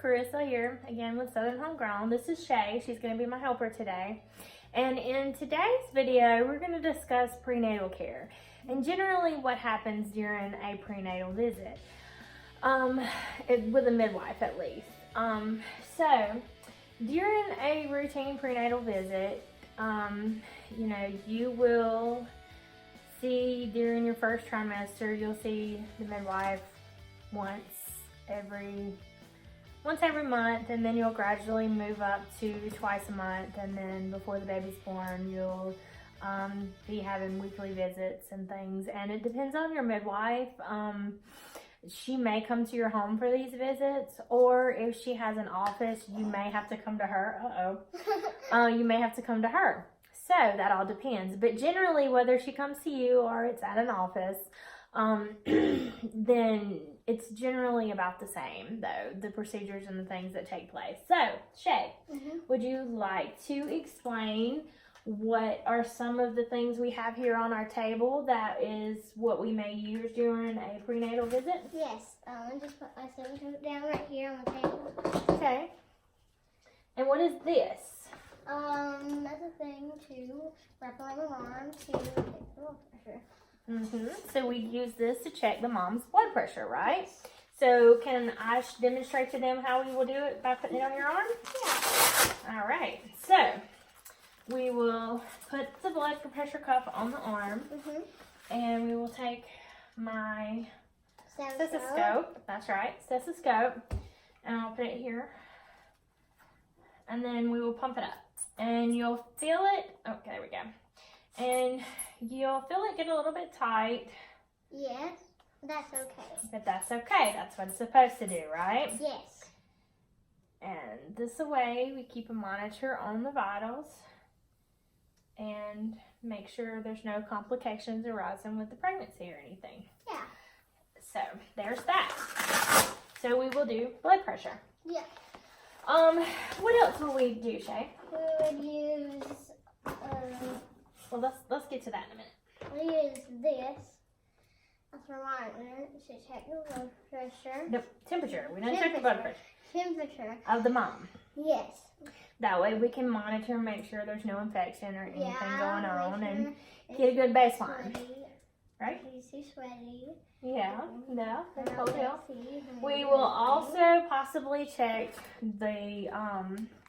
Carissa here, again with Southern Homegrown. This is Shay. She's going to be my helper today. And in today's video, we're going to discuss prenatal care and generally what happens during a prenatal visit, with a midwife at least. So, during a routine prenatal visit, you will see during your first trimester, you'll see the midwife once every month, and then you'll gradually move up to twice a month, and then before the baby's born, you'll be having weekly visits and things. And it depends on your midwife. She may come to your home for these visits, or if she has an office, you may have to come to her. You may have to come to her. So that all depends. But generally, whether she comes to you or it's at an office, then it's generally about the same, though, the procedures and the things that take place. So, Shay, would you like to explain what are some of the things we have here on our table that is what we may use during a prenatal visit? Yes, I'll just put my stethoscope down right here on the table. Okay. And what is this? That's a thing to wrap around the arm to take the blood pressure. So we use this to check the mom's blood pressure, right? So can I demonstrate to them how we will do it by putting it on your arm? Yeah. All right. So we will put the blood pressure cuff on the arm, and we will take my stethoscope. That's right, stethoscope, and I'll put it here, and then we will pump it up, and you'll feel it. Oh, there we go. And you'll feel it get a little bit tight. Yes, that's okay. But that's okay. That's what it's supposed to do, right? Yes. And this way we keep a monitor on the vitals and make sure there's no complications arising with the pregnancy or anything. Yeah. So there's that. So we will do blood pressure. Yeah. What else will we do, Shay? We would use Well, let's get to that in a minute. we use this as a reminder to check the blood pressure. Nope, temperature. We don't check the blood pressure. Temperature. Of the mom. Yes. That way we can monitor and make sure there's no infection or anything going on and sure get a good baseline. sweaty. Right? He's too sweaty. Yeah, no, that's cool deal. See, We will also possibly check the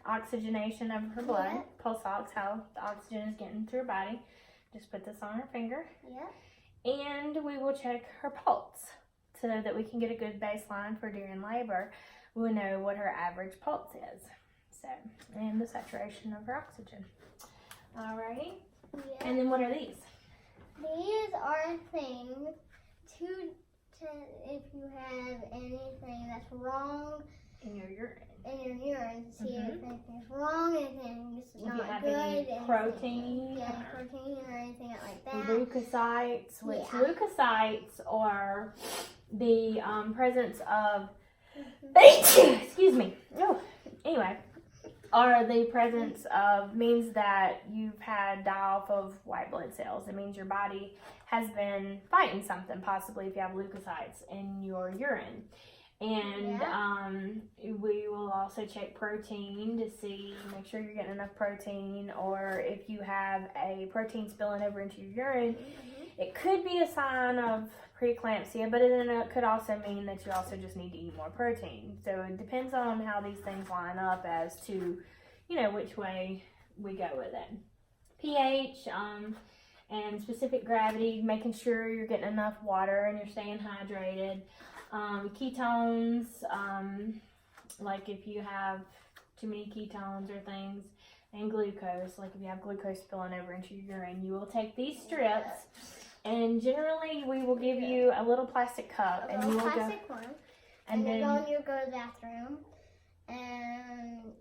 oxygenation of her blood, Yeah. pulse ox, how the oxygen is getting to her body. Just put this on her finger. Yeah. And we will check her pulse so that we can get a good baseline for during labor. We'll know what her average pulse is. So, and the saturation of her oxygen. Alrighty. Yeah. And then what are these? These are things to if you have anything that's wrong In your urine. in your urine, to see if anything's wrong, anything's If you not have good, any protein, protein or anything like that. leukocytes, which Yeah. leukocytes are the presence of, excuse me, anyway, are the presence of, means that you've had die-off of white blood cells. It means your body has been fighting something, possibly if you have leukocytes in your urine. And we will also check protein to see, make sure you're getting enough protein, or if you have a protein spilling over into your urine, it could be a sign of preeclampsia, but then it could also mean that you also just need to eat more protein. So it depends on how these things line up as to, which way we go with it. pH, and specific gravity, making sure you're getting enough water and you're staying hydrated. Ketones, like if you have too many ketones or things, and glucose, like if you have glucose spilling over into your urine, you will take these strips, and generally we will give you a little plastic cup, and you will go, and then you'll go to the bathroom, and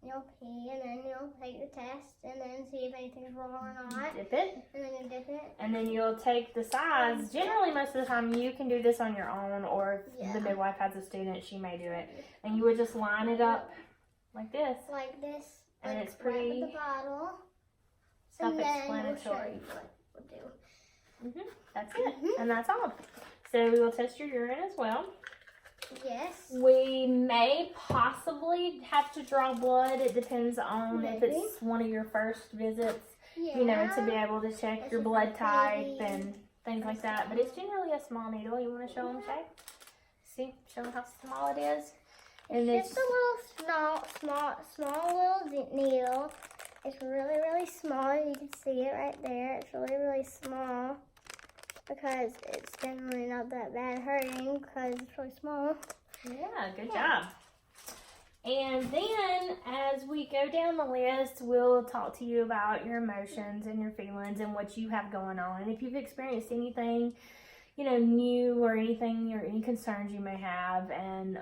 you'll pee, and then you'll take the test, and then see if anything's wrong or not. Dip it. And then you dip it. And then you'll take the size. Generally, most of the time, you can do this on your own, or if the midwife has a student, she may do it. And you would just line it up like this. Like this. And like it's pretty right with the bottle. self-explanatory. And then we'll do. That's it. And that's all. So we will test your urine as well. Yes. We may possibly have to draw blood. It depends on if Maybe. it's one of your first visits, Yeah. you know, to be able to check It's your a blood type baby. and things like that. But it's generally a small needle. You want to show them, Shay? See? Show them how small it is. And It's just a little small little needle. It's really, really small. You can see it right there. It's really, really small because it's generally not that bad hurting because it's really small. yeah, good job. And then as we go down the list, we'll talk to you about your emotions and your feelings and what you have going on. And if you've experienced anything, you know, new or anything or any concerns you may have. And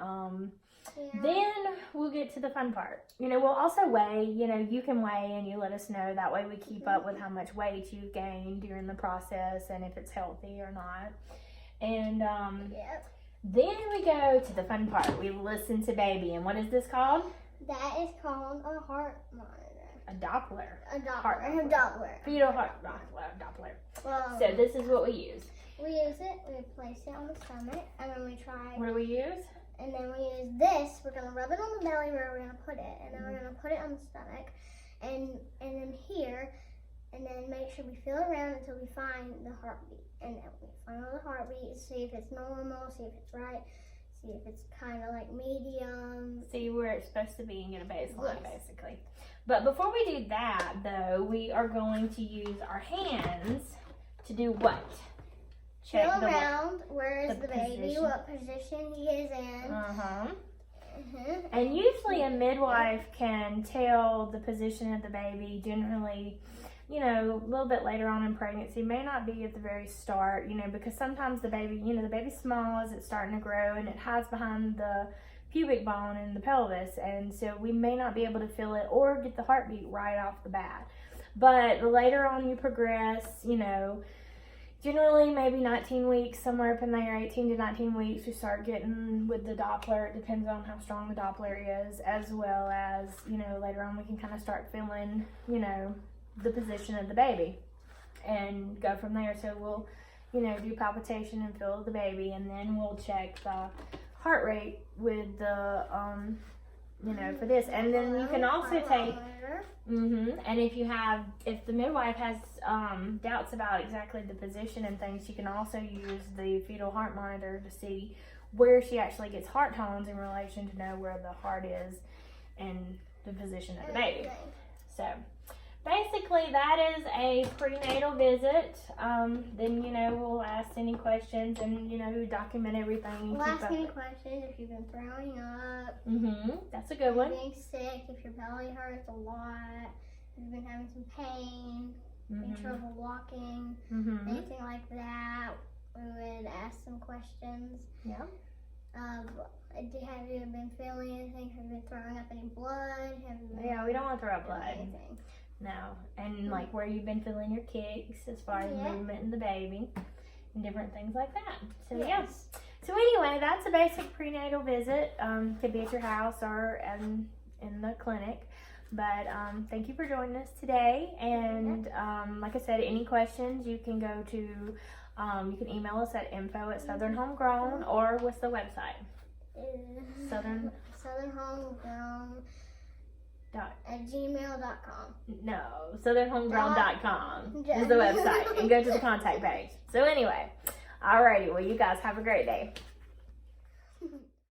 then we'll get to the fun part. You know, we'll also weigh. You know, you can weigh and you let us know. That way we keep up with how much weight you've gained during the process and if it's healthy or not. And then we go to the fun part. We listen to baby. And what is this called? That is called a heart monitor. A Doppler. A Doppler. Heart A Doppler. Fetal heart Doppler. Well, So this is what we use. we use it. We place it on the stomach, and then we try. What do we use? And then we use this. We're gonna rub it on the belly where we're gonna put it, and then we're gonna put it on the stomach, and then here, and then make sure we feel around until we find the heartbeat. And then we find the heartbeat, see if it's normal, see if it's right, see if it's kind of like medium. See where it's supposed to be and get a baseline, Yes. basically. But before we do that, though, we are going to use our hands to do what? Feel around. Where is the the baby? position. What position he is in? And usually a midwife can tell the position of the baby generally, you know, a little bit later on in pregnancy. May not be at the very start, you know, because sometimes the baby, you know, the baby's small as it's starting to grow and it hides behind the pubic bone in the pelvis. And so we may not be able to feel it or get the heartbeat right off the bat. But the later on you progress, you know, generally maybe 19 weeks, somewhere up in there, 18 to 19 weeks, we start getting with the Doppler. It depends on how strong the Doppler is, as well as, you know, later on we can kind of start feeling, you know, the position of the baby and go from there. So we'll, you know, do palpitation and feel the baby, and then we'll check the heart rate with the, you know, for this. And then you can also take, and if the midwife has doubts about exactly the position and things, she can also use the fetal heart monitor to see where she actually gets heart tones in relation to know where the heart is and the position of the baby. So basically that is a prenatal visit. Then, you know, we'll ask any questions and, you know, document everything. We'll ask any questions if you've been throwing up. That's a good one. Being sick, if your belly hurts a lot, if you've been having some pain, having trouble walking, anything like that. We would ask some questions. Yeah. Have you been feeling anything? Have you been throwing up any blood? Yeah, we don't want to throw up blood. Anything. No. And like where you've been feeling your kicks as far as movement in the baby and different things like that. So yes. So anyway, that's a basic prenatal visit. Could be at your house or in the clinic. But thank you for joining us today. And like I said, any questions, you can go to, you can email us at info@southernhomegrown, or what's the website? Southernhomegrown at gmail.com. No, southernhomegrown.com is the website, and go to the contact page. So anyway, alrighty, well, you guys have a great day.